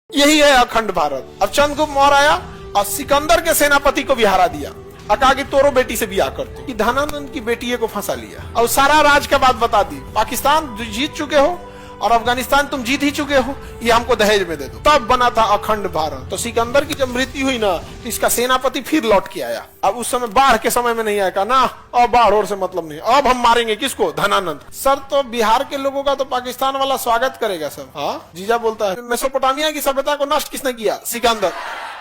यही है अखंड भारत। अब चंद्रगुप्त मौर्य आया और सिकंदर के सेनापति को भी हरा दिया और कहा कि तोरो बेटी से ब्याह करते कि धनानंद की बेटी को फंसा लिया और सारा राज का बात बता दी। पाकिस्तान जीत चुके हो और अफगानिस्तान तुम जीत ही चुके हो, ये हमको दहेज में दे दो। तब बना था अखंड भारत। तो सिकंदर की जब मृत्यु हुई ना तो इसका सेनापति फिर लौट के आया। अब उस समय बाढ़ के समय में नहीं आया ना, अब बाढ़ और से मतलब नहीं, अब हम मारेंगे किसको, धनानंद। सर तो बिहार के लोगों का तो पाकिस्तान वाला स्वागत करेगा सब। हाँ जीजा बोलता है मेसोपोटामिया की सभ्यता को नष्ट किसने किया, सिकंदर।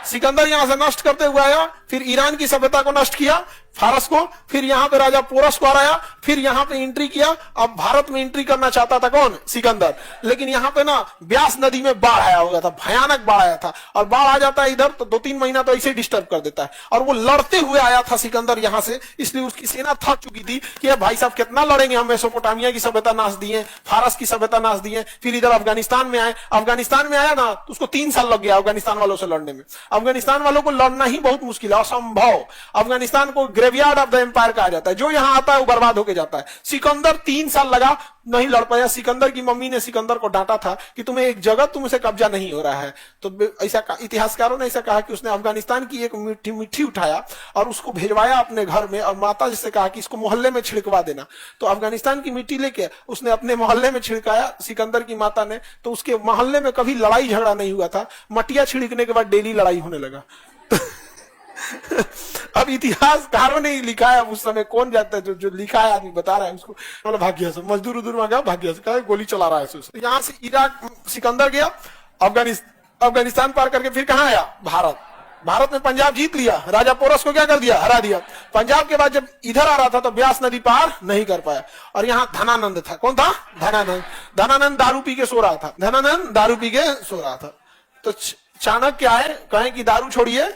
सिकंदर यहाँ से नष्ट करते हुए आया, फिर ईरान की सभ्यता को नष्ट किया, फारस को, फिर यहाँ पे राजा पोरस को हराया, फिर यहाँ पे एंट्री किया। अब भारत में एंट्री करना चाहता था कौन, सिकंदर। लेकिन यहाँ पे ना ब्यास नदी में बाढ़ आया हुआ था, भयानक बाढ़ आया था। और बाढ़ आ जाता है इधर तो 2-3 महीना तो ऐसे डिस्टर्ब कर देता है। और वो लड़ते हुए आया था सिकंदर यहाँ से, इसलिए उसकी सेना थक चुकी थी कि भाई साहब कितना लड़ेंगे, हम मेसोपोटामिया की सभ्यता नाश दिए, फारस की सभ्यता नाश दिए, फिर इधर अफगानिस्तान में आए। अफगानिस्तान में आया ना तो उसको 3 साल लग गया अफगानिस्तान वालों से लड़ने में। अफगानिस्तान वालों को लड़ना ही बहुत मुश्किल है, असंभव। अफगानिस्तान को ग्रेवयार्ड ऑफ द एम्पायर कहा जाता है, जो यहाँ आता है वो बर्बाद होके जाता है। सिकंदर 3 साल लगा, नहीं लड़ पाया। सिकंदर की मम्मी ने सिकंदर को डांटा था कि तुम्हें एक जगह तुमसे कब्जा नहीं हो रहा है। तो ऐसा इतिहासकारों ने ऐसा कहा कि उसने अफगानिस्तान की एक मिट्टी उठाया और उसको भेजवाया अपने घर में और माता जी से कहा कि इसको मोहल्ले में छिड़कवा देना। तो अफगानिस्तान की मिट्टी लेके उसने अपने मोहल्ले में छिड़काया सिकंदर की माता ने। तो उसके मोहल्ले में कभी लड़ाई झगड़ा नहीं हुआ था, मटिया छिड़कने के बाद डेली लड़ाई होने लगा। अब इतिहासकारों ने लिखा है, उस समय कौन जाता है, जो लिखा है आदमी बता रहा है उसको, मतलब भाग्य से मजदूर उधर में गया, भाग्य से कहा गोली चला रहा है। तो यहाँ से इराक सिकंदर गया, अफगानिस्तान पार करके फिर कहाँ आया, भारत। भारत में पंजाब जीत लिया, राजा पोरस को क्या कर दिया, हरा दिया। पंजाब के बाद जब इधर आ रहा था तो ब्यास नदी पार नहीं कर पाया। और यहाँ धनानंद था, कौन था, धनानंद। धनानंद दारू पी के सो रहा था, धनानंद दारू पी के सो रहा था। तो चाणक्य आए, कहें कि दारू छोड़िए।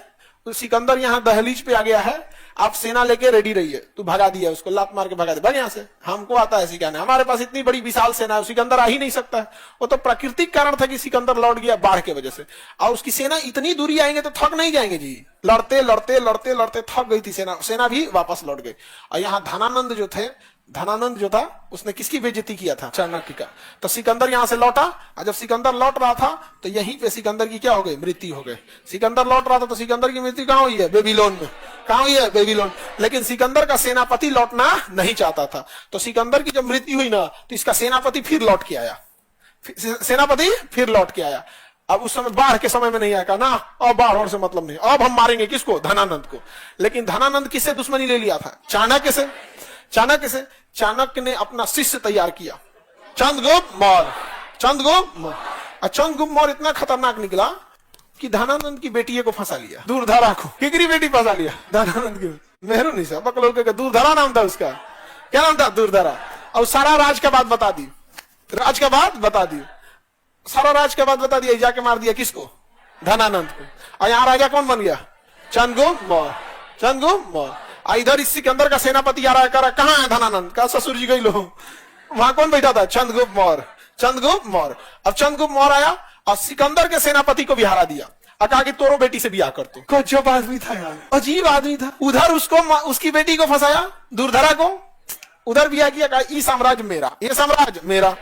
तो सिकंदर यहाँ दहलीज पे आ गया है, आप सेना लेके रेडी रहिए। तू भगा दिया उसको, लात मार के भगा दिया, भाग यहाँ से, हमको आता है सिखाने, हमारे पास इतनी बड़ी विशाल सेना है, सिकंदर आ ही नहीं सकता है। वो तो प्राकृतिक कारण था कि सिकंदर लौट गया बाढ़ के वजह से। और उसकी सेना इतनी दूरी आएंगे तो थक नहीं जाएंगे जी, लड़ते लड़ते लड़ते लड़ते थक गई थी सेना, सेना भी वापस लौट गई। और यहाँ धनानंद जो था उसने किसकी बेइज्जती किया था, चाणक्य का। तो सिकंदर यहाँ से लौटा, और जब सिकंदर लौट रहा था तो यहीं पे सिकंदर की क्या हो गई, मृत्यु हो गई। सिकंदर लौट रहा था तो सिकंदर की मृत्यु कहाँ हुई है, बेबीलोन में। कहाँ हुई है, बेबीलोन। लेकिन सिकंदर का सेनापति लौटना नहीं चाहता था। तो सिकंदर की जब मृत्यु हुई ना तो इसका सेनापति फिर लौट के आया, अब उस समय बाढ़ के समय में नहीं आया ना, अब बाढ़ और से मतलब नहीं, अब हम मारेंगे किसको, धनानंद को। लेकिन धनानंद किससे दुश्मनी ले लिया था, चाणक्य से। चाणक्य ने अपना शिष्य तैयार किया, चंद्रगुप्त मौर्य इतना खतरनाक निकला कि धनानंद की बेटी को फंसा लिया, दूरधरा को। किकरी बेटी फंसा लिया, धनानंद की, मेहरू निशा बकलोल का दूरधरा नाम था उसका, क्या नाम था, दूरधरा। और सारा राज का बात बता दी, सारा राज के बाद बता दिया, जाके मार दिया किसको, धनानंद को। और यहाँ राजा कौन बन गया, चंद्रगुप्त मौर्य। इधर इस सिकंदर का सेनापति आ रहा है, कह रहा कहाँ है धनानंद, का ससुर जी गई लो। वहां कौन बैठा था, चंद्रगुप्त मौर्य। अब चंद्रगुप्त मौर्य आया और सिकंदर के सेनापति को भी हरा दिया और कहा कि तोरो बेटी से ब्याह कर तू। गजब आदमी था यार, अजीब आदमी था। उधर उसकी बेटी को फंसाया, दूरधरा को, उधर ब्याह किया, कहा ये साम्राज्य मेरा।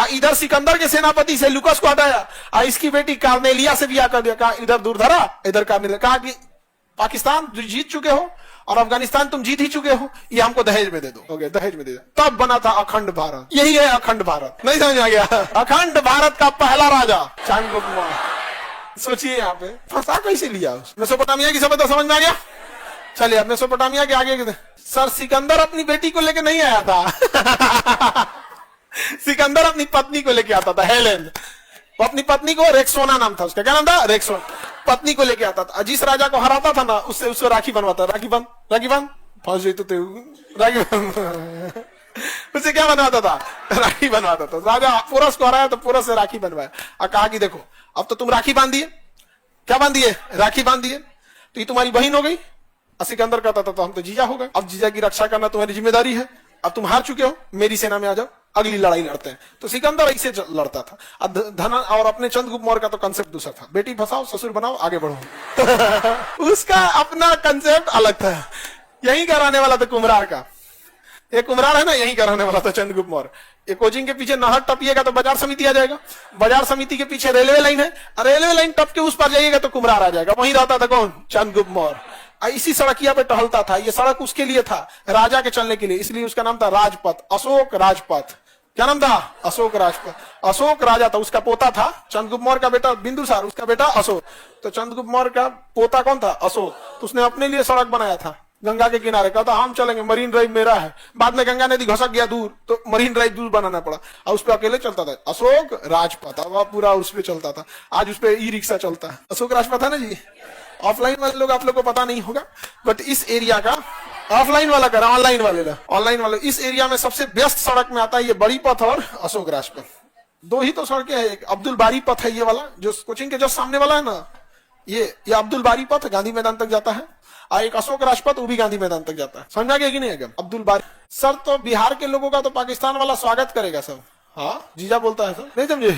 इधर सिकंदर के सेनापति से लुकस को हटाया, इसकी बेटी कार्नेलिया से ब्याह कर दिया, कहा इधर दूरधरा इधर कार्नेलिया। कहा कि पाकिस्तान जीत चुके हो और अफगानिस्तान तुम जीत ही चुके हो, ये हमको दहेज में दे दो। दहेज में दे दो। तब बना था अखंड भारत। यही है अखंड भारत। नहीं समझ आ गया, अखंड भारत का पहला राजा चंद्रगुप्त मौर्य। सोचिए यहाँ पे फंसा कैसे लिया। मेसोपोटामिया की सभ्यता समझ में आ गया। चलिए अब मेसोपोटामिया के आगे। सर सिकंदर अपनी बेटी को लेके नहीं आया था। सिकंदर अपनी पत्नी को लेके आता था, हेलेन। वो अपनी पत्नी को, रेक्सोना नाम था उसका, क्या नाम था, रेक्सोना। पत्नी को लेके आता था। जिस राजा को हराता था ना उससे राखी बनवाता, राखी बन फंस गई तो राखी बन। उससे क्या बनवाता था, राखी बनवाता था। राजा पोरस को हराया तो पोरस से राखी बनवाया और कहा कि देखो अब तो तुम राखी बांध दिए, क्या बांध दिए, राखी बांध दिए, तो ये तुम्हारी बहन हो गई। सिकंदर कहता था तो हम तो जीजा हो गए, अब जीजा की रक्षा करना तुम्हारी जिम्मेदारी है, अब तुम हार चुके हो, मेरी सेना में आ जाओ, अगली लड़ाई लड़ते हैं। तो सिकंदर ऐसे लड़ता था। धना और अपने चंद्रगुप्त मौर्य का तो कंसेप्ट दूसरा था, बेटी फंसाओ, ससुर बनाओ, आगे बढ़ो। उसका अपना कंसेप्ट अलग था। यही कराने वाला था कुम्हरार का, एक कुम्हरार है ना, यही कराने वाला था चंद्रगुप्त मौर्य। ये कोचिंग के पीछे नहर टपिएगा तो बाजार समिति आ जाएगा, बाजार समिति के पीछे रेलवे लाइन है, रेलवे लाइन टप के उस पर जाइएगा तो कुम्हरार आ जाएगा। वहीं रहता था कौन? चंद्रगुप्त मौर्य। इसी सड़किया पे टहलता था। ये सड़क उसके लिए था, राजा के चलने के लिए, इसलिए उसका नाम था राजपथ, अशोक राजपथ। क्या नाम था? अशोक राजपथ। अशोक राजा था, उसका पोता था चंद्रगुप्त मौर्य का बेटा बिंदुसार, उसका बेटा अशोक। तो चंद्रगुप्त मौर्य का पोता कौन था? अशोक। तो उसने अपने लिए सड़क बनाया था गंगा के किनारे, कहता हम चलेंगे, मरीन ड्राइव मेरा है। बाद में गंगा नदी घसक गया दूर तो मरीन ड्राइव दूर बनाना पड़ा और उस पर अकेले चलता था अशोक राजपथ। वह पूरा उस पर चलता था। आज उस पर ई रिक्शा चलता है। अशोक राजपथ है ना जी। ऑफलाइन वाले लोग आप लोग को पता नहीं होगा, बट इस एरिया का ऑफलाइन वाला करा, ऑनलाइन वाले इस एरिया में सबसे व्यस्त सड़क में आता है ये बड़ी पथ और अशोक राजपथ। दो ही तो सड़कें हैं, एक अब्दुल बारी पथ है ये वाला जो कोचिंग के जस्ट सामने वाला है ना, ये अब्दुल बारी पथ गांधी मैदान तक जाता है, और एक अशोक राजपथ वो भी गांधी मैदान तक जाता है। समझा गया कि नहीं? है अब्दुल बारी सर, तो बिहार के लोगों का तो पाकिस्तान वाला स्वागत करेगा सब। हाँ जीजा बोलता है सर, नहीं समझे?